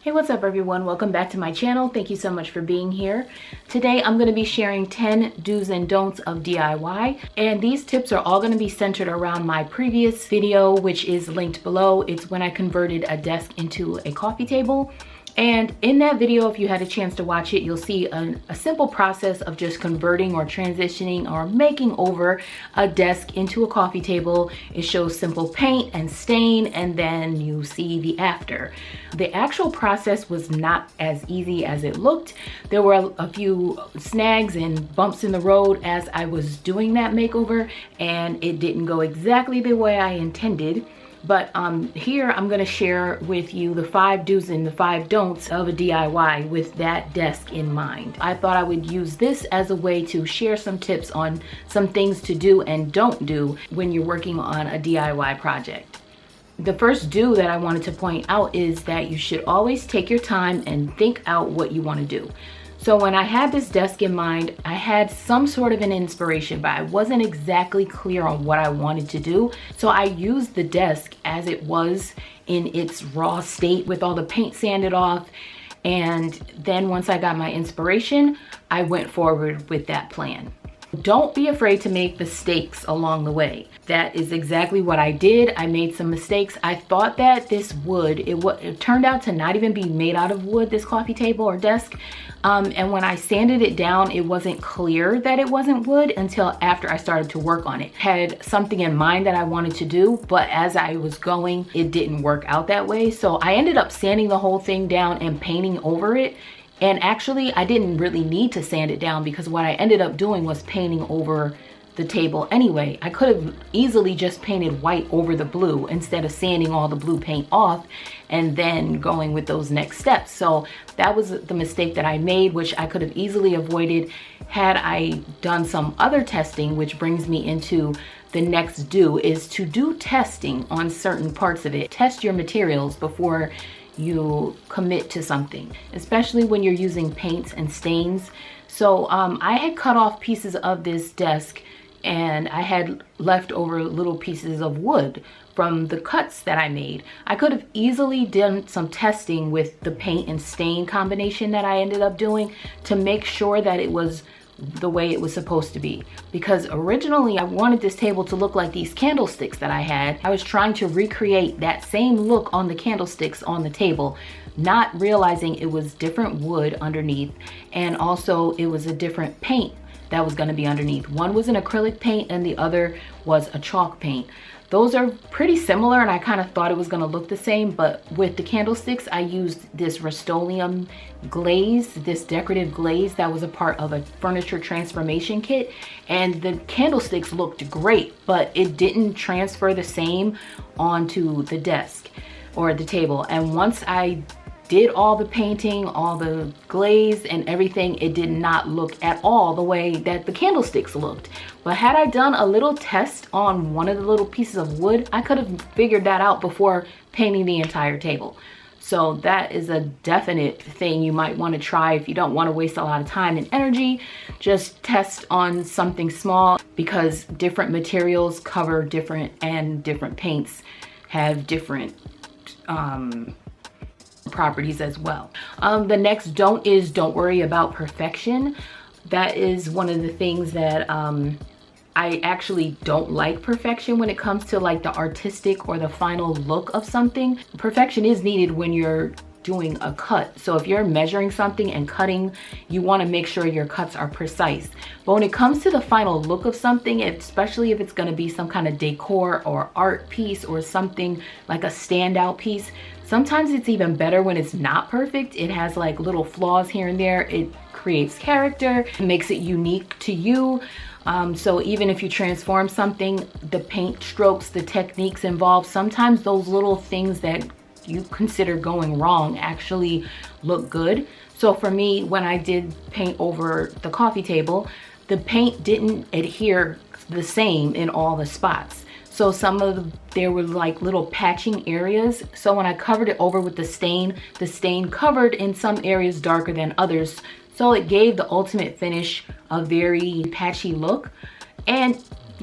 Hey, what's up everyone? Welcome back to my channel. Thank you so much for being here. Today I'm going to be sharing 10 do's and don'ts of DIY, and these tips are all going to be centered around my previous video, which is linked below. It's when I converted a desk into a coffee table. And in that video, if you had a chance to watch it, you'll see a simple process of just converting or transitioning or making over a desk into a coffee table. It shows simple paint and stain, and then you see the after. The actual process was not as easy as it looked. There were a few snags and bumps in the road as I was doing that makeover, and it didn't go exactly the way I intended. But here I'm going to share with you the 5 do's and the 5 don'ts of a DIY with that desk in mind. I thought I would use this as a way to share some tips on some things to do and don't do when you're working on a DIY project. The first do that I wanted to point out is that you should always take your time and think out what you want to do. So when I had this desk in mind, I had some sort of an inspiration, but I wasn't exactly clear on what I wanted to do. So I used the desk as it was in its raw state with all the paint sanded off. And then once I got my inspiration, I went forward with that plan. Don't be afraid to make mistakes along the way. That is exactly what I did. I made some mistakes. I thought that this wood, it turned out to not even be made out of wood, this coffee table or desk. And when I sanded it down, it wasn't clear that it wasn't wood until after I started to work on it. Had something in mind that I wanted to do, but as I was going, it didn't work out that way. So I ended up sanding the whole thing down and painting over it. And actually, I didn't really need to sand it down because what I ended up doing was painting over the table anyway. I could have easily just painted white over the blue instead of sanding all the blue paint off and then going with those next steps. So that was the mistake that I made, which I could have easily avoided had I done some other testing, which brings me into the next do, is to do testing on certain parts of it. Test your materials before you commit to something, especially when you're using paints and stains. So I had cut off pieces of this desk and I had leftover little pieces of wood from the cuts that I made. I could have easily done some testing with the paint and stain combination that I ended up doing to make sure that it was the way it was supposed to be, because originally I wanted this table to look like these candlesticks that I had. I was trying to recreate that same look on the candlesticks on the table, not realizing it was different wood underneath, and also it was a different paint that was going to be underneath. One was an acrylic paint and the other was a chalk paint. Those are pretty similar, and I kind of thought it was going to look the same, but with the candlesticks, I used this Rust-Oleum glaze, this decorative glaze that was a part of a furniture transformation kit, and the candlesticks looked great, but it didn't transfer the same onto the desk or the table. And once I did all the painting, all the glaze and everything, it did not look at all the way that the candlesticks looked. But had I done a little test on one of the little pieces of wood, I could have figured that out before painting the entire table. So that is a definite thing you might want to try if you don't want to waste a lot of time and energy. Just test on something small, because different materials cover different, and different paints have different properties as well. The next don't is don't worry about perfection. That is one of the things that I actually don't like perfection when it comes to like the artistic or the final look of something. Perfection is needed when you're doing a cut. So if you're measuring something and cutting, you want to make sure your cuts are precise. But when it comes to the final look of something, especially if it's going to be some kind of decor or art piece or something like a standout piece, sometimes it's even better when it's not perfect. It has like little flaws here and there. It creates character, it makes it unique to you. So even if you transform something, the paint strokes, the techniques involved, sometimes those little things that you consider going wrong actually look good. So for me, when I did paint over the coffee table, the paint didn't adhere the same in all the spots. So there were like little patching areas. So when I covered it over with the stain covered in some areas darker than others. So it gave the ultimate finish a very patchy look. And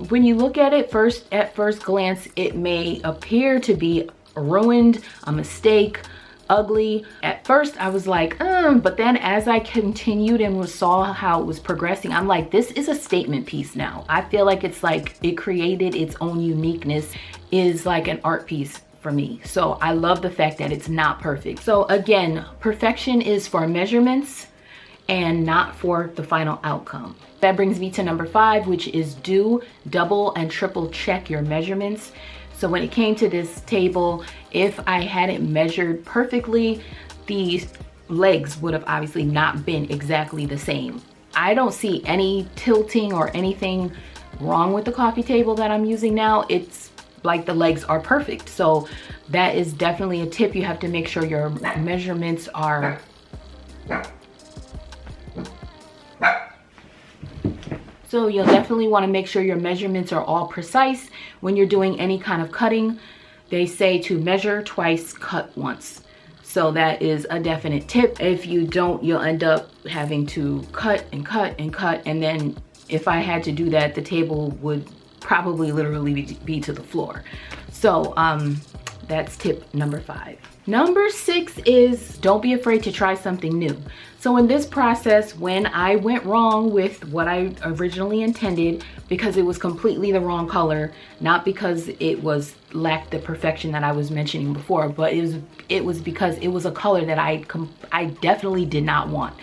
when you look at it at first glance, it may appear to be ruined, a mistake, ugly. At first I was like, but then as I continued and saw how it was progressing, I'm like, this is a statement piece now. I feel like it's like it created its own uniqueness, is like an art piece for me. So I love the fact that it's not perfect. So again, perfection is for measurements and not for the final outcome. That brings me to number 5, which is do double and triple check your measurements. So when it came to this table, if I had it measured perfectly, the legs would have obviously not been exactly the same. I don't see any tilting or anything wrong with the coffee table that I'm using now. It's like the legs are perfect. So that is definitely a tip. You have to make sure your measurements are So you'll definitely want to make sure your measurements are all precise when you're doing any kind of cutting. They say to measure twice, cut once. So that is a definite tip. If you don't, you'll end up having to cut and cut and cut. And then if I had to do that, the table would probably literally be to the floor. So that's tip number 5. Number 6 is don't be afraid to try something new. So in this process, when I went wrong with what I originally intended, because it was completely the wrong color, not because it was lacked the perfection that I was mentioning before, but it was because it was a color that I definitely did not want.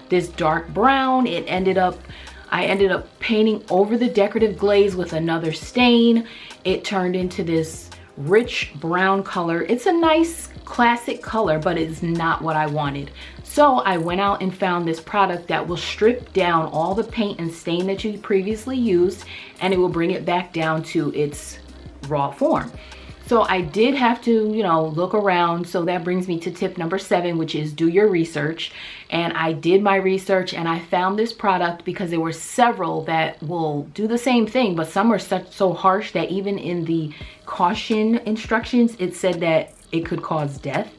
This dark brown, I ended up painting over the decorative glaze with another stain. It turned into this rich brown color. It's a nice classic color, but it's not what I wanted. So I went out and found this product that will strip down all the paint and stain that you previously used, and it will bring it back down to its raw form. So I did have to, look around. So that brings me to tip number 7, which is do your research. And I did my research and I found this product because there were several that will do the same thing, but some are so harsh that even in the caution instructions, it said that it could cause death.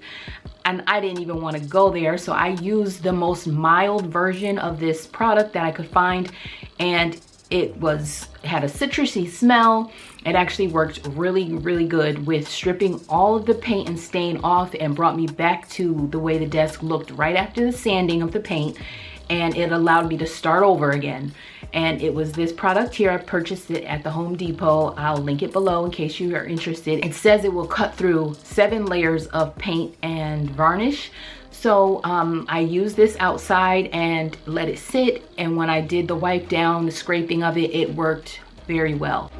And I didn't even want to go there. So I used the most mild version of this product that I could find. And it had a citrusy smell. It actually worked really, really good with stripping all of the paint and stain off and brought me back to the way the desk looked right after the sanding of the paint. And it allowed me to start over again. And it was this product here. I purchased it at the Home Depot. I'll link it below in case you are interested. It says it will cut through 7 layers of paint and varnish. So I used this outside and let it sit. And when I did the wipe down, the scraping of it, it worked very well.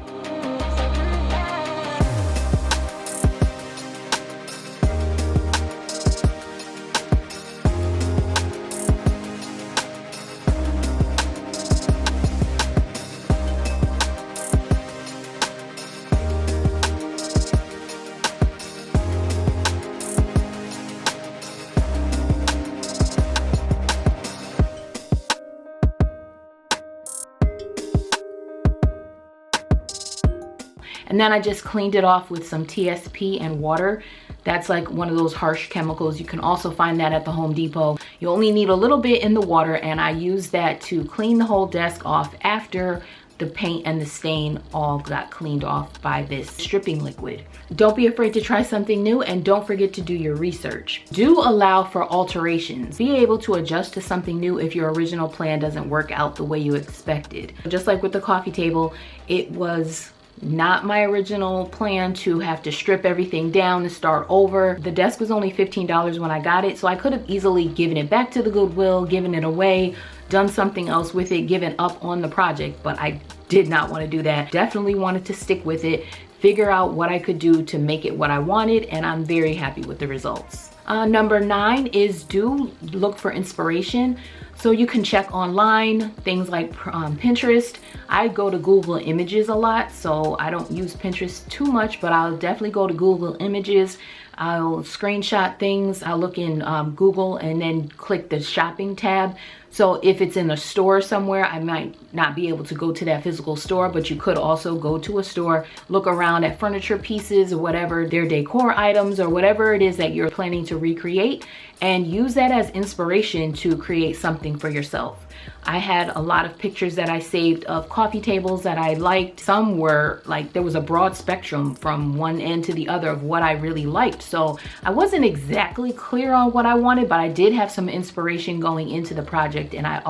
And then I just cleaned it off with some TSP and water. That's like one of those harsh chemicals. You can also find that at the Home Depot. You only need a little bit in the water, and I used that to clean the whole desk off after the paint and the stain all got cleaned off by this stripping liquid. Don't be afraid to try something new, and don't forget to do your research. Do allow for alterations. Be able to adjust to something new if your original plan doesn't work out the way you expected. Just like with the coffee table, it was not my original plan to have to strip everything down and start over. The desk was only $15 when I got it, so I could have easily given it back to the Goodwill, given it away, done something else with it, given up on the project, but I did not want to do that. Definitely wanted to stick with it, figure out what I could do to make it what I wanted, and I'm very happy with the results. Number 9 is do look for inspiration. So you can check online, things like Pinterest. I go to Google Images a lot, so I don't use Pinterest too much, but I'll definitely go to Google Images. I'll screenshot things. I'll look in Google and then click the shopping tab. So if it's in a store somewhere, I might not be able to go to that physical store, but you could also go to a store, look around at furniture pieces or whatever, their decor items or whatever it is that you're planning to recreate, and use that as inspiration to create something for yourself. I had a lot of pictures that I saved of coffee tables that I liked. Some were like, there was a broad spectrum from one end to the other of what I really liked. So I wasn't exactly clear on what I wanted, but I did have some inspiration going into the project, and I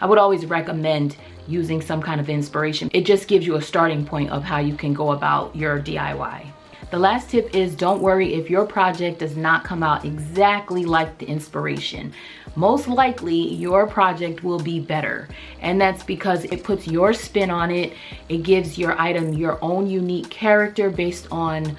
would always recommend using some kind of inspiration. It just gives you a starting point of how you can go about your DIY. The last tip is, don't worry if your project does not come out exactly like the inspiration. Most likely your project will be better, and that's because it puts your spin on it. It gives your item your own unique character based on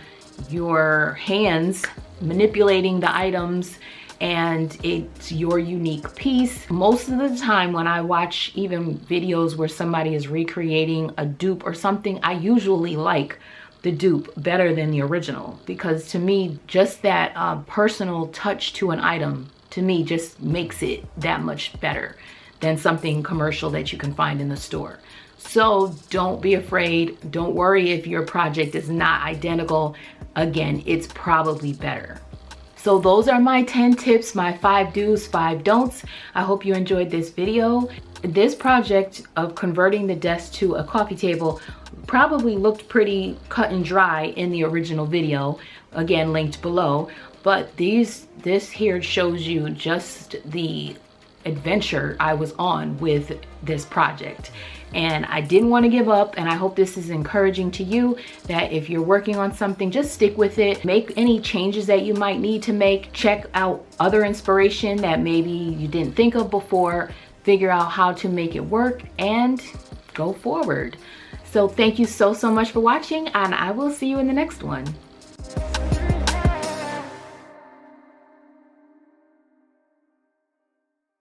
your hands manipulating the items, and it's your unique piece. Most of the time when I watch even videos where somebody is recreating a dupe or something, I usually like the dupe better than the original, because to me, just that personal touch to an item, to me, just makes it that much better than something commercial that you can find in the store. So don't be afraid. Don't worry if your project is not identical. Again, it's probably better. So those are my 10 tips, my 5 do's, 5 don'ts. I hope you enjoyed this video. This project of converting the desk to a coffee table probably looked pretty cut and dry in the original video, again linked below, but this here shows you just the adventure I was on with this project, and I didn't want to give up. And I hope this is encouraging to you, that if you're working on something, just stick with it. Make any changes that you might need to make. Check out other inspiration that maybe you didn't think of before. Figure out how to make it work and go forward. So thank you so much for watching, and I will see you in the next one.